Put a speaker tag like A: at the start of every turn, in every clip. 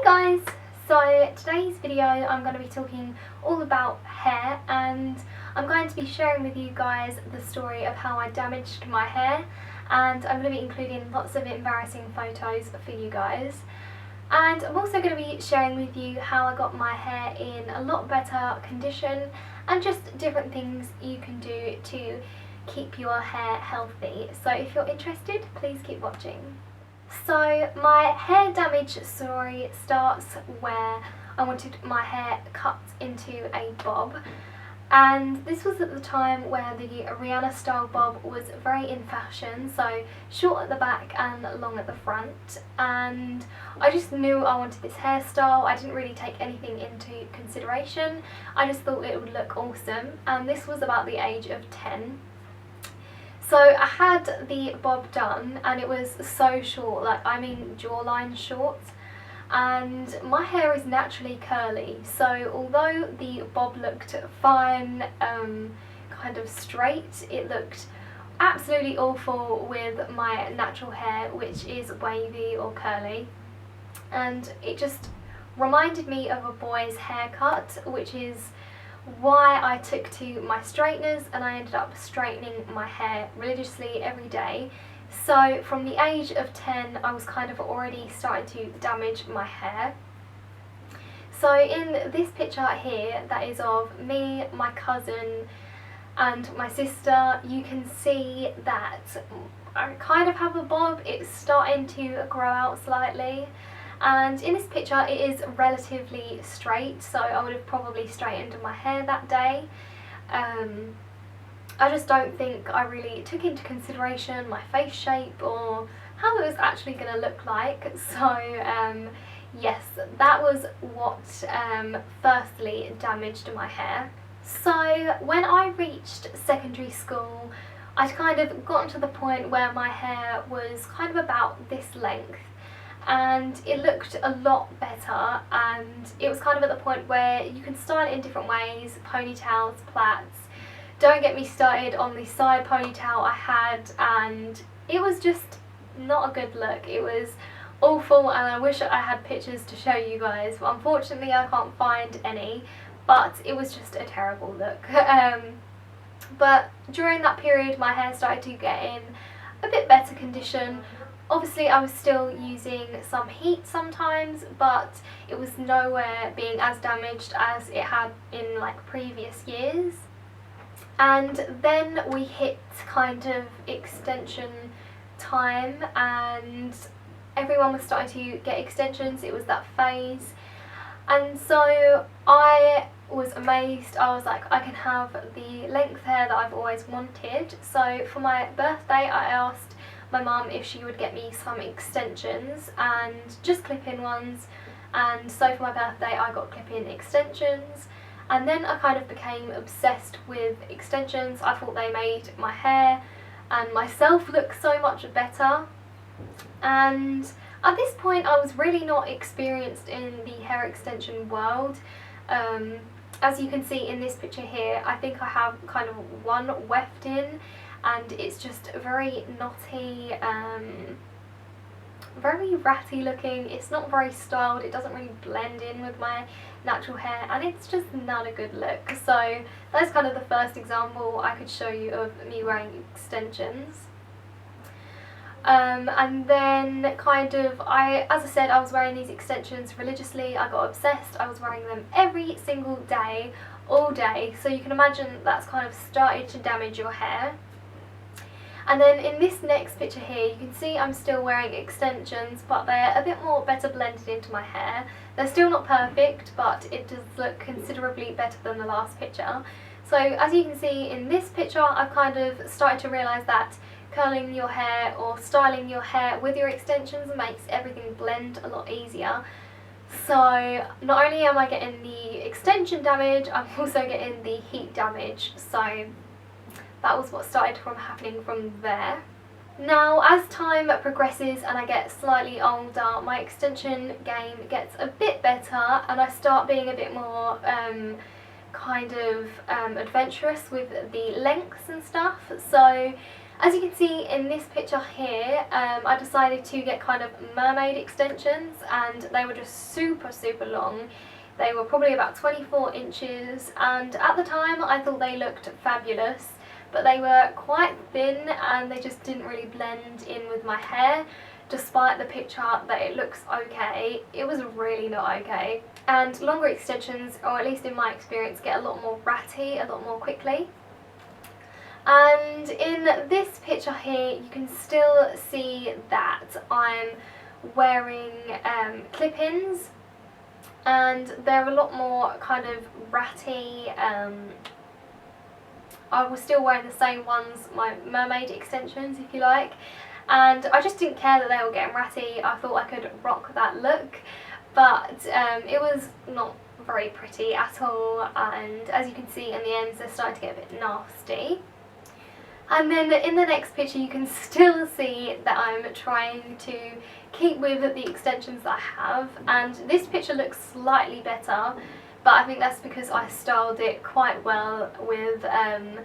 A: Guys, so today's video I'm going to be talking all about hair, and I'm going to be sharing with you guys the story of how I damaged my hair, and I'm going to be including lots of embarrassing photos for you guys. And I'm also going to be sharing with you how I got my hair in a lot better condition and just different things you can do to keep your hair healthy. So if you're interested, please keep watching. So my hair damage story starts where I wanted my hair cut into a bob, and this was at the time where the Rihanna style bob was very in fashion, so short at the back and long at the front, and I just knew I wanted this hairstyle. I didn't really take anything into consideration, I just thought it would look awesome, and this was about the age of 10. So I had the bob done and it was so short, like I mean jawline short, and my hair is naturally curly, so although the bob looked fine, kind of straight, it looked absolutely awful with my natural hair, which is wavy or curly, and it just reminded me of a boy's haircut, which is why I took to my straighteners and I ended up straightening my hair religiously every day. So from the age of 10 I was kind of already starting to damage my hair. So in this picture here, that is of me, my cousin and my sister, you can see that I kind of have a bob. It's starting to grow out slightly. And in this picture it is relatively straight, so I would have probably straightened my hair that day. I just don't think I really took into consideration my face shape or how it was actually going to look like. So yes, that was what firstly damaged my hair. So when I reached secondary school, I'd kind of gotten to the point where my hair was kind of about this length, and it looked a lot better, and it was kind of at the point where you can style it in different ways, ponytails, plaits. Don't get me started on the side ponytail I had, and it was just not a good look. It was awful, and I wish I had pictures to show you guys, but unfortunately I can't find any, but it was just a terrible look. But during that period my hair started to get in a bit better condition. Obviously I was still using some heat sometimes, but it was nowhere being as damaged as it had in like previous years. And then we hit kind of extension time and everyone was starting to get extensions. It was that phase, and so I was amazed. I was like, I can have the length hair that I've always wanted. So for my birthday I asked my mum if she would get me some extensions, and just clip-in ones, and so for my birthday I got clip-in extensions, and then I kind of became obsessed with extensions. I thought they made my hair and myself look so much better, and at this point I was really not experienced in the hair extension world. As you can see in this picture here, I think I have kind of one weft in, and it's just very knotty, very ratty looking. It's not very styled, it doesn't really blend in with my natural hair, and it's just not a good look. So that's kind of the first example I could show you of me wearing extensions. And then kind of, as I said, I was wearing these extensions religiously. I got obsessed. I was wearing them every single day, all day, so you can imagine that's kind of started to damage your hair. And then in this next picture here, you can see I'm still wearing extensions, but they're a bit more better blended into my hair. They're still not perfect, but it does look considerably better than the last picture. So as you can see in this picture, I've kind of started to realise that curling your hair or styling your hair with your extensions makes everything blend a lot easier. So not only am I getting the extension damage, I'm also getting the heat damage. So that was what started from happening from there. Now as time progresses and I get slightly older, my extension game gets a bit better and I start being a bit more kind of adventurous with the lengths and stuff. So As you can see in this picture here, I decided to get kind of mermaid extensions, and they were just super long. They were probably about 24 inches, and at the time I thought they looked fabulous, but they were quite thin and they just didn't really blend in with my hair. Despite the picture that it looks okay, it was really not okay. And longer extensions, or at least in my experience, get a lot more ratty a lot more quickly. And in this picture here, you can still see that I'm wearing clip-ins, and they're a lot more kind of ratty. I was still wearing the same ones, my mermaid extensions if you like, and I just didn't care that they were getting ratty. I thought I could rock that look, but it was not very pretty at all, and as you can see in the ends they're starting to get a bit nasty. And then in the next picture you can still see that I'm trying to keep with the extensions that I have, and this picture looks slightly better, but I think that's because I styled it quite well with kind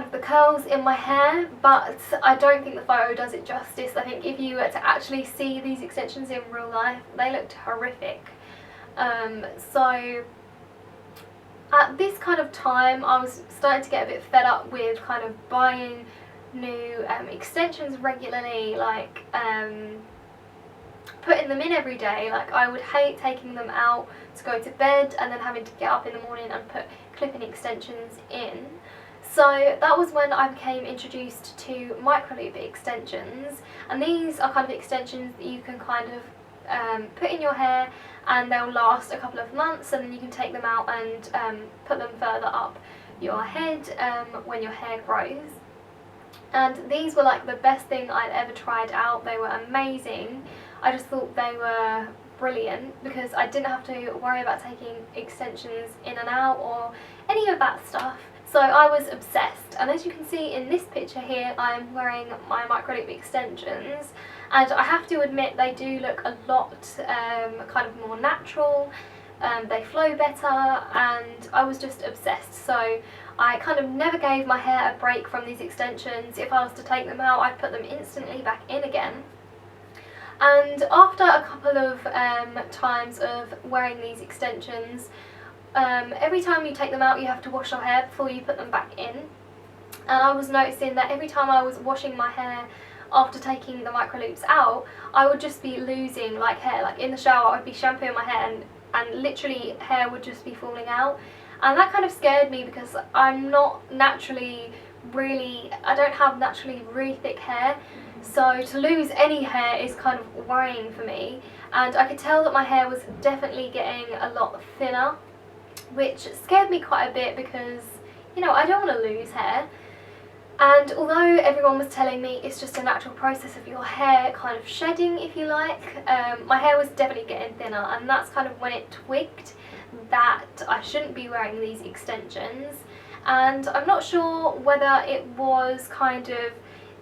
A: of the curls in my hair, but I don't think the photo does it justice. I think if you were to actually see these extensions in real life, they looked horrific. So at this kind of time I was starting to get a bit fed up with kind of buying new extensions regularly, like putting them in every day. Like, I would hate taking them out to go to bed and then having to get up in the morning and put clip-in extensions in. So that was when I became introduced to micro loop extensions, and these are kind of extensions that you can kind of put in your hair and they'll last a couple of months, and then you can take them out and put them further up your head when your hair grows. And these were like the best thing I'd ever tried out. They were amazing. I just thought they were brilliant because I didn't have to worry about taking extensions in and out or any of that stuff. So I was obsessed, and as you can see in this picture here, I'm wearing my micro loop extensions, and I have to admit they do look a lot kind of more natural. They flow better, and I was just obsessed. So I kind of never gave my hair a break from these extensions. If I was to take them out, I'd put them instantly back in again. And after a couple of times of wearing these extensions, every time you take them out you have to wash your hair before you put them back in. And I was noticing that every time I was washing my hair after taking the micro loops out, I would just be losing like hair. Like in the shower I would be shampooing my hair and literally hair would just be falling out, and that kind of scared me because I'm not naturally I don't have naturally really thick hair, so to lose any hair is kind of worrying for me. And I could tell that my hair was definitely getting a lot thinner, which scared me quite a bit because, you know, I don't want to lose hair. And although everyone was telling me it's just a natural process of your hair kind of shedding, if you like, my hair was definitely getting thinner, and that's kind of when it twigged that I shouldn't be wearing these extensions. And I'm not sure whether it was kind of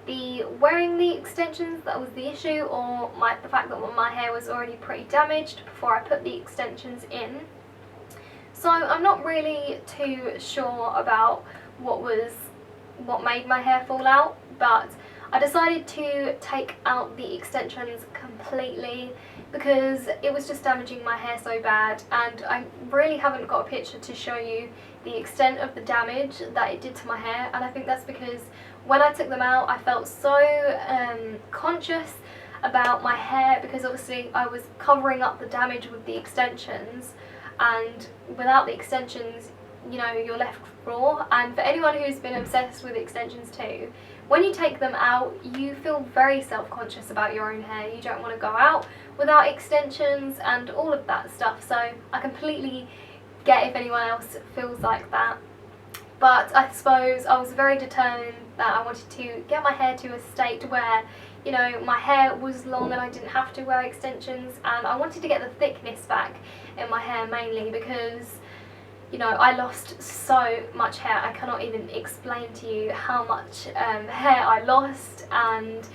A: the wearing the extensions that was the issue, or the fact that my hair was already pretty damaged before I put the extensions in. So I'm not really too sure about what made my hair fall out, but I decided to take out the extensions completely because it was just damaging my hair so bad, and I really haven't got a picture to show you the extent of the damage that it did to my hair. And I think that's because when I took them out I felt so conscious about my hair, because obviously I was covering up the damage with the extensions, and without the extensions, you know, you're left raw. And for anyone who's been obsessed with extensions too, when you take them out you feel very self-conscious about your own hair. You don't want to go out without extensions and all of that stuff, so I completely get if anyone else feels like that. But I suppose I was very determined that I wanted to get my hair to a state where, you know, my hair was long and I didn't have to wear extensions, and I wanted to get the thickness back in my hair mainly because, you know, I lost so much hair. I cannot even explain to you how much hair I lost, and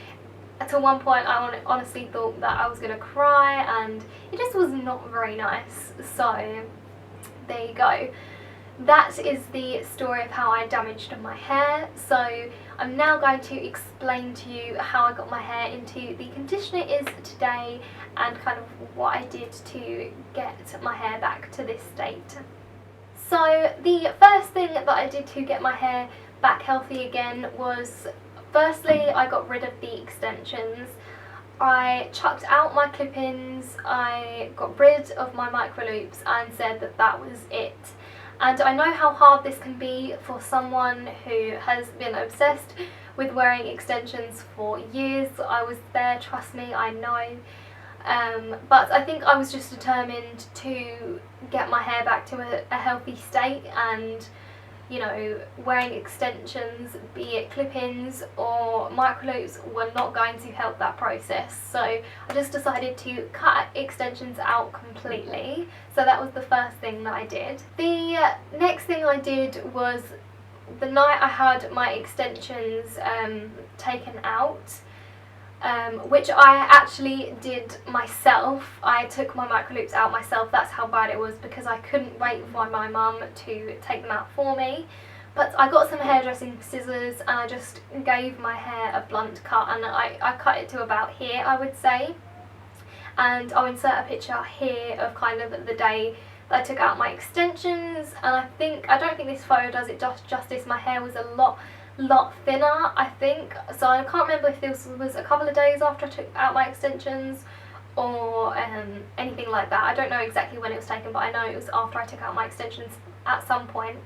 A: to one point I honestly thought that I was going to cry, and it just was not very nice. So there you go. that is the story of how I damaged my hair. So I'm now going to explain to you how I got my hair into the condition it is today and kind of what I did to get my hair back to this state. So the first thing that I did to get my hair back healthy again was, firstly, I got rid of the extensions. I chucked out my clip-ins, I got rid of my micro loops and said that that was it. And I know how hard this can be for someone who has been obsessed with wearing extensions for years. I was there, trust me, I know. But I think I was just determined to get my hair back to a healthy state, and you know, wearing extensions, be it clip-ins or micro loops, were not going to help that process. So I just decided to cut extensions out completely. So that was the first thing that I did. The next thing I did was, the night I had my extensions taken out, which I actually did myself. I took my micro loops out myself. That's how bad it was, because I couldn't wait for my mum to take them out for me. But I got some hairdressing scissors and I just gave my hair a blunt cut, and I cut it to about here, I would say. And I'll insert a picture here of kind of the day that I took out my extensions, and I don't think this photo does it justice. My hair was a lot thinner, I think. So I can't remember if this was a couple of days after I took out my extensions or anything like that. I don't know exactly when it was taken, but I know it was after I took out my extensions at some point.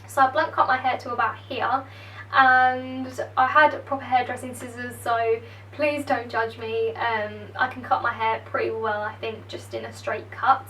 A: So I blunt cut my hair to about here, and I had proper hairdressing scissors, so please don't judge me. I can cut my hair pretty well, I think, just in a straight cut.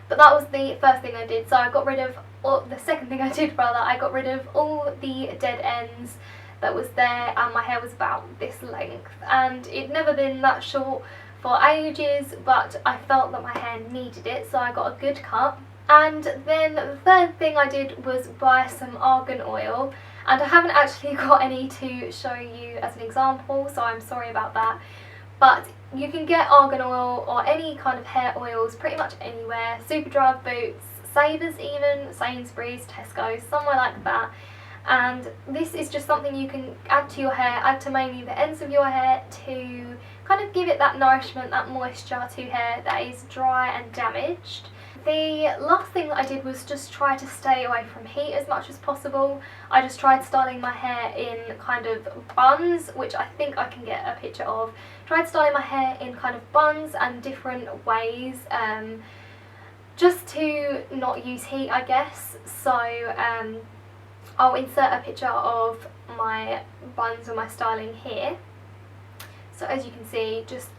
A: But that was the first thing I did. So I got rid of, or the second thing I did rather, I got rid of all the dead ends that was there, and my hair was about this length, and it'd never been that short for ages, but I felt that my hair needed it, so I got a good cut. And then the third thing I did was buy some argan oil, and I haven't actually got any to show you as an example, so I'm sorry about that. But you can get argan oil or any kind of hair oils pretty much anywhere. Superdrug, Boots, Savers even, Sainsbury's, Tesco, somewhere like that. And this is just something you can add to your hair, add to mainly the ends of your hair, to kind of give it that nourishment, that moisture to hair that is dry and damaged. The last thing that I did was just try to stay away from heat as much as possible. I just tried styling my hair in kind of buns, which I think I can get a picture of. Tried styling my hair in kind of buns and different ways, just to not use heat, I guess. So I'll insert a picture of my buns or my styling here. So as you can see, just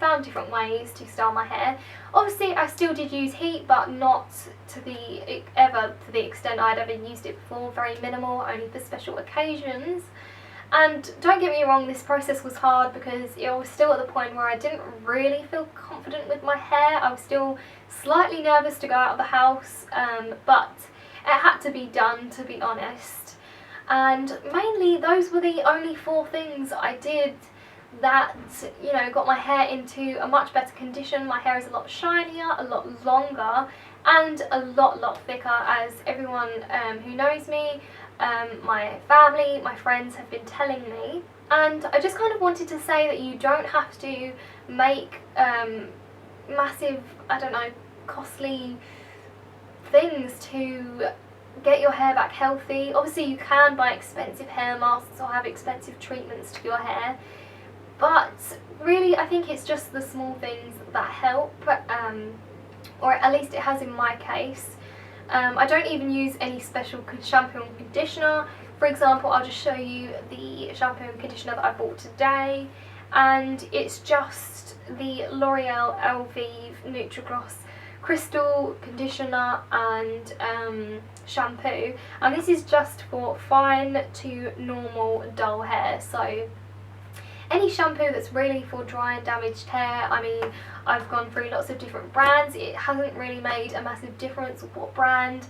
A: found different ways to style my hair. Obviously I still did use heat, but not to the extent I'd ever used it before. Very minimal, only for special occasions. And don't get me wrong, this process was hard because I was still at the point where I didn't really feel confident with my hair. I was still slightly nervous to go out of the house, but it had to be done, to be honest. And mainly those were the only 4 things I did that, you know, got my hair into a much better condition. My hair is a lot shinier, a lot longer, and a lot thicker, as everyone who knows me, my family, my friends have been telling me. And I just kind of wanted to say that you don't have to make massive, I don't know, costly things to get your hair back healthy. Obviously you can buy expensive hair masks or have expensive treatments to your hair, but really I think it's just the small things that help, or at least it has in my case. I don't even use any special shampoo and conditioner. For example, I'll just show you the shampoo and conditioner that I bought today, and it's just the L'Oreal Elvive Nutrigloss Crystal Conditioner and shampoo, and this is just for fine to normal dull hair. So any shampoo that's really for dry and damaged hair, I mean, I've gone through lots of different brands. It hasn't really made a massive difference what brand.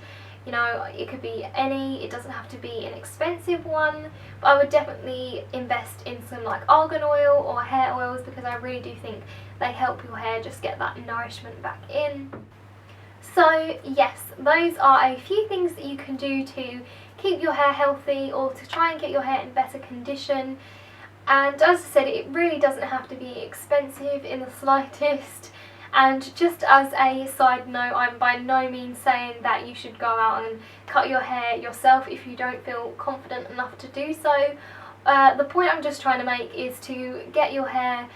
A: You know, it could be any, it doesn't have to be an expensive one, but I would definitely invest in some like argan oil or hair oils, because I really do think they help your hair just get that nourishment back in. So yes, those are a few things that you can do to keep your hair healthy or to try and get your hair in better condition. And as I said, it really doesn't have to be expensive in the slightest. And just as a side note, I'm by no means saying that you should go out and cut your hair yourself if you don't feel confident enough to do so. The point I'm just trying to make is to get your hair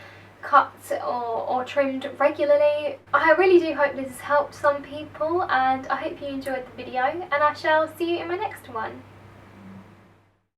A: cut or trimmed regularly. I really do hope this has helped some people, and I hope you enjoyed the video, and I shall see you in my next one.